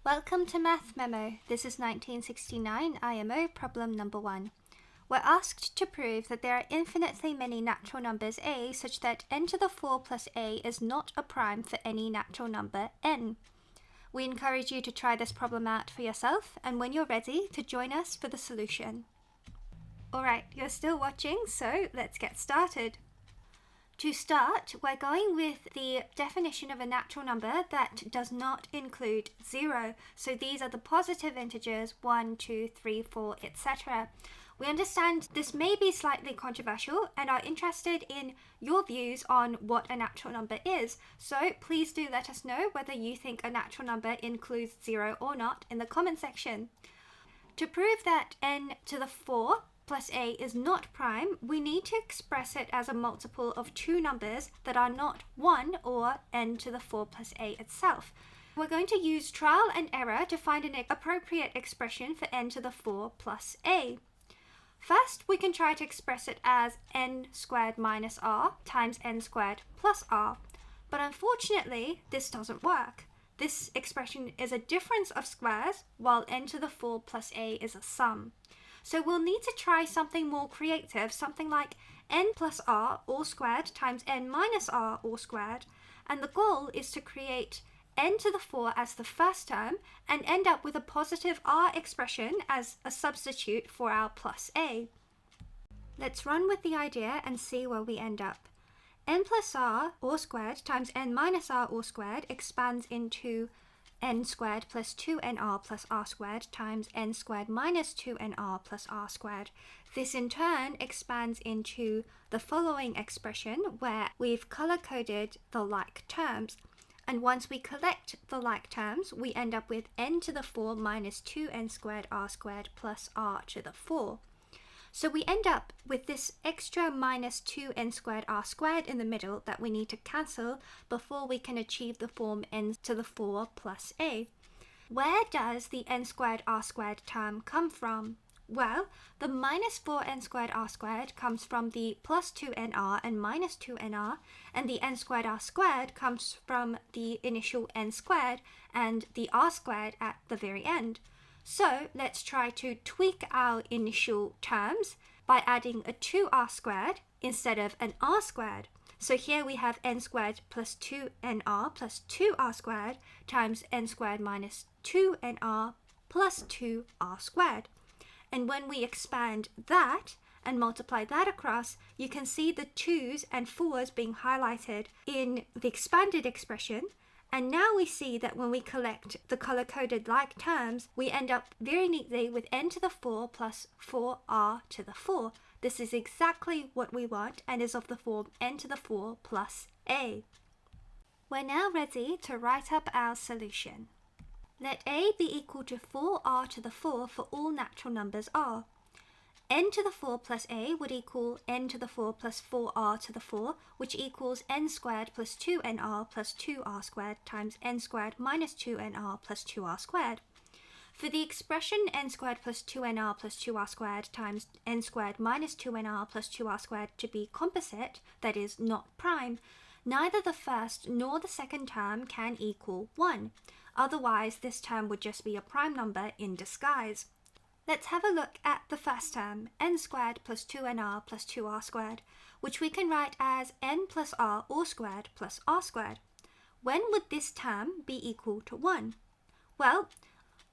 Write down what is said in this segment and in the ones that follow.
Welcome to Math Memo. This is 1969 IMO problem number 1. We're asked to prove that there are infinitely many natural numbers a such that n to the 4 plus a is not a prime for any natural number n. We encourage you to try this problem out for yourself, and when you're ready, to join us for the solution. Alright, you're still watching, so let's get started. To start, we're going with the definition of a natural number that does not include 0. So these are the positive integers 1, 2, 3, 4, etc. We understand this may be slightly controversial and are interested in your views on what a natural number is. So please do let us know whether you think a natural number includes 0 or not in the comment section. To prove that n to the 4 plus a is not prime, we need to express it as a multiple of two numbers that are not 1 or n to the 4 plus a itself. We're going to use trial and error to find an appropriate expression for n to the 4 plus a. First, we can try to express it as n squared minus r times n squared plus r, but unfortunately this doesn't work. This expression is a difference of squares, while n to the 4 plus a is a sum. So we'll need to try something more creative, something like n plus r all squared times n minus r all squared, and the goal is to create n to the 4 as the first term and end up with a positive r expression as a substitute for our plus a. Let's run with the idea and see where we end up. N plus r all squared times n minus r all squared expands into n squared plus 2nr plus r squared times n squared minus 2nr plus r squared. This in turn expands into the following expression where we've color-coded the like terms. And once we collect the like terms, we end up with n to the 4 minus 2n squared r squared plus r to the 4. So we end up with this extra minus 2n squared r squared in the middle that we need to cancel before we can achieve the form n to the 4 plus a. Where does the n squared r squared term come from? Well, the minus 4n squared r squared comes from the plus 2nr and minus 2nr, and the n squared r squared comes from the initial n squared and the r squared at the very end. So let's try to tweak our initial terms by adding a 2r squared instead of an r squared. So here we have n squared plus 2nr plus 2r squared times n squared minus 2nr plus 2r squared. And when we expand that and multiply that across, you can see the 2's and 4's being highlighted in the expanded expression. And now we see that when we collect the color-coded like terms, we end up very neatly with n to the 4 plus 4r to the 4. This is exactly what we want and is of the form n to the 4 plus a. We're now ready to write up our solution. Let a be equal to 4r to the 4 for all natural numbers r. n to the 4 plus a would equal n to the 4 plus 4r to the 4, which equals n squared plus 2nr plus 2r squared times n squared minus 2nr plus 2r squared. For the expression n squared plus 2nr plus 2r squared times n squared minus 2nr plus 2r squared to be composite, that is, not prime, neither the first nor the second term can equal 1. Otherwise, this term would just be a prime number in disguise. Let's have a look at the first term, n squared plus 2nr plus 2r squared, which we can write as n plus r all squared plus r squared. When would this term be equal to 1? Well,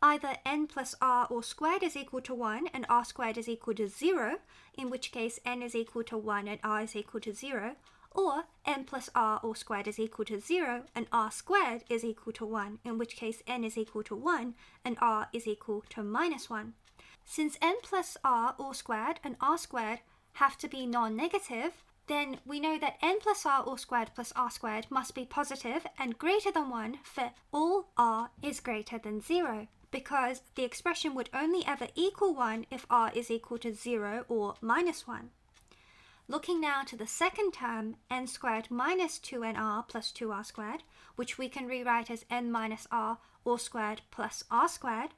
either n plus r all squared is equal to 1 and r squared is equal to 0, in which case n is equal to 1 and r is equal to 0, or n plus r all squared is equal to 0 and r squared is equal to 1, in which case n is equal to 1 and r is equal to minus 1. Since n plus r all squared and r squared have to be non-negative, then we know that n plus r all squared plus r squared must be positive and greater than 1 for all r is greater than 0, because the expression would only ever equal 1 if r is equal to 0 or minus 1. Looking now to the second term, n squared minus 2nr plus 2r squared, which we can rewrite as n minus r all squared plus r squared,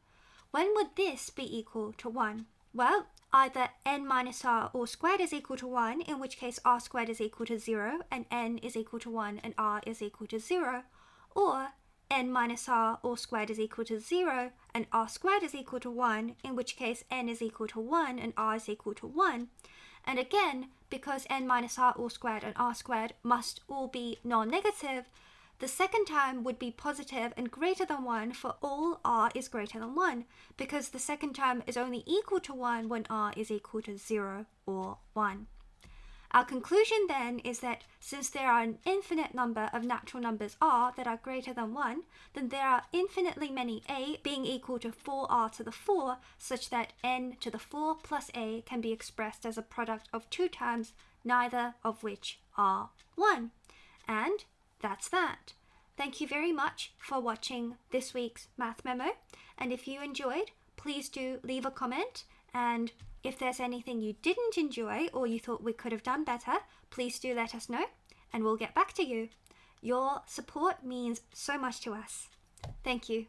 when would this be equal to 1? Well, either n minus r all squared is equal to 1, in which case r squared is equal to 0 and n is equal to 1 and r is equal to 0, or n minus r all squared is equal to 0 and r squared is equal to 1, in which case n is equal to 1 and r is equal to 1. And again, because n minus r all squared and r squared must all be non-negative, the second term would be positive and greater than 1 for all r is greater than 1, because the second term is only equal to 1 when r is equal to 0 or 1. Our conclusion then is that since there are an infinite number of natural numbers r that are greater than 1, then there are infinitely many a being equal to 4r to the 4, such that n to the 4 plus a can be expressed as a product of two terms, neither of which are 1. And that's that. Thank you very much for watching this week's math memo, and if you enjoyed, please do leave a comment, and if there's anything you didn't enjoy or you thought we could have done better, please do let us know and we'll get back to you. Your support means so much to us. Thank you.